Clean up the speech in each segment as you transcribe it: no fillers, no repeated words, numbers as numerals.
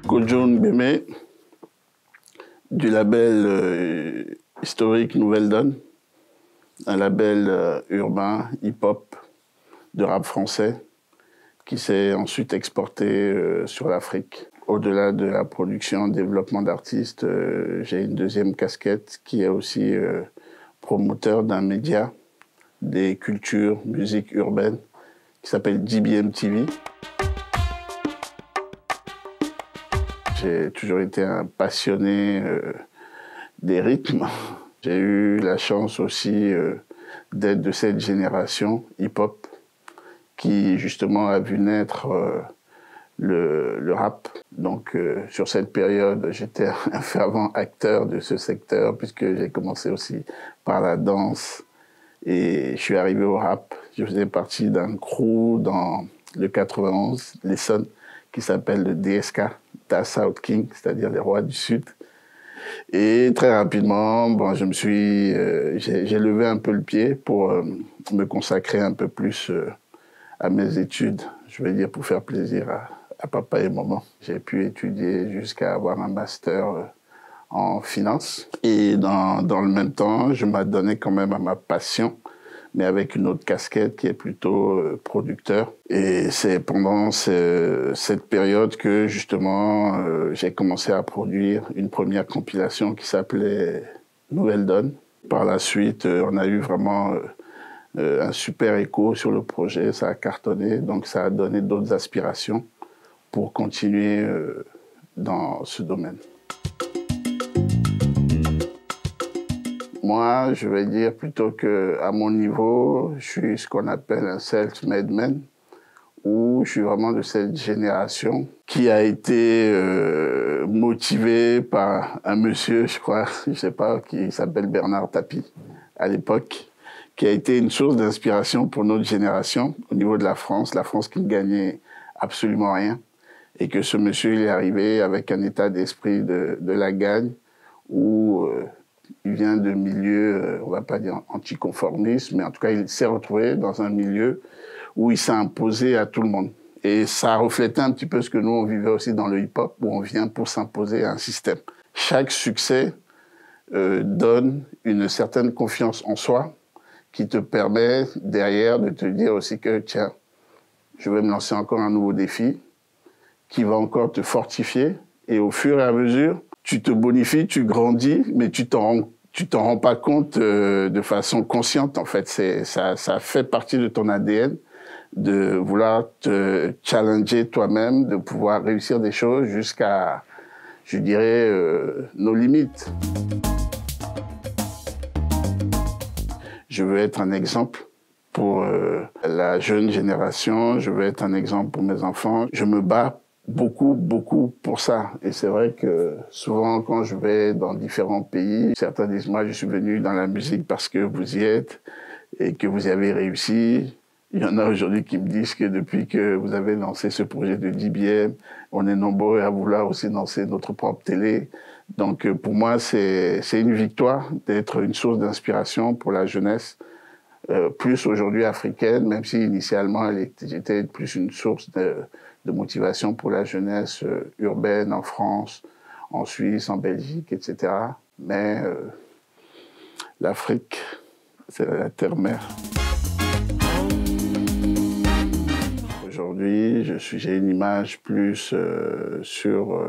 Kojo Mbeme, du label historique Nouvelle Donne, un label urbain, hip-hop, de rap français, qui s'est ensuite exporté sur l'Afrique. Au-delà de la production, développement d'artistes, j'ai une deuxième casquette qui est aussi promoteur d'un média des cultures, musique urbaine, qui s'appelle DBM TV. J'ai toujours été un passionné des rythmes. J'ai eu la chance aussi d'être de cette génération hip-hop qui justement a vu naître le rap. Donc sur cette période, j'étais un fervent acteur de ce secteur puisque j'ai commencé aussi par la danse et je suis arrivé au rap. Je faisais partie d'un crew dans le 91, l'Essonne, qui s'appelle le DSK, Da South King, c'est-à-dire les rois du Sud. Et très rapidement, bon, j'ai levé un peu le pied pour me consacrer un peu plus à mes études, je vais dire pour faire plaisir à papa et maman. J'ai pu étudier jusqu'à avoir un master en finance. Et dans le même temps, je m'adonnais quand même à ma passion, mais avec une autre casquette qui est plutôt producteur. Et c'est pendant cette période que justement j'ai commencé à produire une première compilation qui s'appelait Nouvelle Donne. Par la suite, on a eu vraiment un super écho sur le projet, ça a cartonné, donc ça a donné d'autres aspirations pour continuer dans ce domaine. Moi, je vais dire plutôt qu'à mon niveau, je suis ce qu'on appelle un self-made man, où je suis vraiment de cette génération qui a été motivée par un monsieur, je crois, je sais pas, qui s'appelle Bernard Tapie, à l'époque, qui a été une source d'inspiration pour notre génération au niveau de la France qui ne gagnait absolument rien, et que ce monsieur il est arrivé avec un état d'esprit de la gagne, où il vient de milieux, on va pas dire anticonformistes, mais en tout cas, il s'est retrouvé dans un milieu où il s'est imposé à tout le monde. Et ça reflétait un petit peu ce que nous, on vivait aussi dans le hip-hop, où on vient pour s'imposer à un système. Chaque succès donne une certaine confiance en soi qui te permet derrière de te dire aussi que, tiens, je vais me lancer encore un nouveau défi qui va encore te fortifier. Et au fur et à mesure, tu te bonifies, tu grandis, mais tu t'en rends pas compte de façon consciente. En fait, ça fait partie de ton ADN de vouloir te challenger toi-même, de pouvoir réussir des choses jusqu'à, je dirais, nos limites. Je veux être un exemple pour la jeune génération, je veux être un exemple pour mes enfants. Je me bats beaucoup pour ça. Et c'est vrai que souvent, quand je vais dans différents pays, certains disent, moi, je suis venu dans la musique parce que vous y êtes et que vous y avez réussi. Il y en a aujourd'hui qui me disent que depuis que vous avez lancé ce projet de DBM, on est nombreux à vouloir aussi lancer notre propre télé. Donc, pour moi, c'est une victoire d'être une source d'inspiration pour la jeunesse, plus aujourd'hui africaine, même si initialement, j'étais plus une source de motivation pour la jeunesse urbaine en France, en Suisse, en Belgique, etc. Mais l'Afrique, c'est la terre-mère. Aujourd'hui, j'ai une image plus sur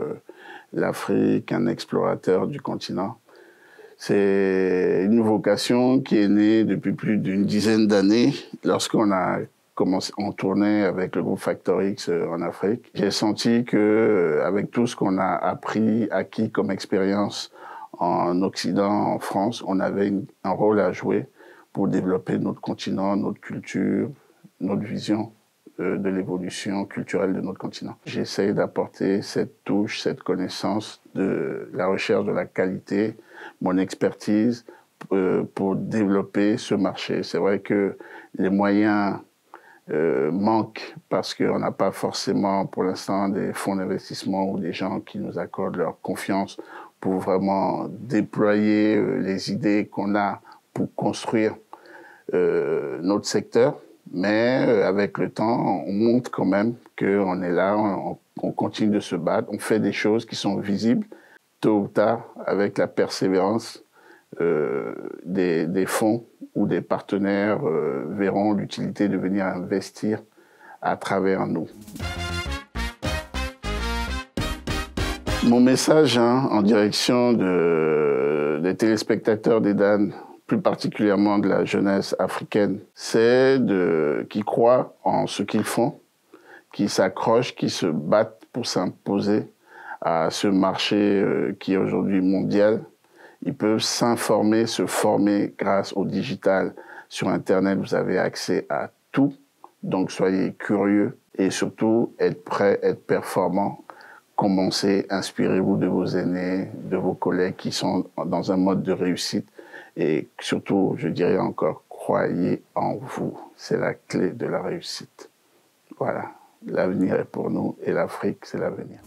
l'Afrique, un explorateur du continent. C'est une vocation qui est née depuis plus d'une dizaine d'années lorsqu'on a on tournait avec le groupe Factor X en Afrique. J'ai senti que avec tout ce qu'on a acquis comme expérience en Occident, en France, on avait un rôle à jouer pour développer notre continent, notre culture, notre vision de l'évolution culturelle de notre continent. J'essaie d'apporter cette touche, cette connaissance de la recherche de la qualité, mon expertise pour développer ce marché. C'est vrai que les moyens manque parce qu'on n'a pas forcément pour l'instant des fonds d'investissement ou des gens qui nous accordent leur confiance pour vraiment déployer les idées qu'on a pour construire notre secteur. Mais avec le temps, on montre quand même qu'on est là, on continue de se battre, on fait des choses qui sont visibles. Tôt ou tard, avec la persévérance, des fonds ou des partenaires verront l'utilité de venir investir à travers nous. Mon message en direction des téléspectateurs d'Edan, plus particulièrement de la jeunesse africaine, c'est qu'ils croient en ce qu'ils font, qu'ils s'accrochent, qu'ils se battent pour s'imposer à ce marché qui est aujourd'hui mondial. Ils peuvent s'informer, se former grâce au digital. Sur Internet, vous avez accès à tout. Donc, soyez curieux et surtout, être prêt, être performant. Commencez, inspirez-vous de vos aînés, de vos collègues qui sont dans un mode de réussite. Et surtout, je dirais encore, croyez en vous. C'est la clé de la réussite. Voilà. L'avenir est pour nous et l'Afrique, c'est l'avenir.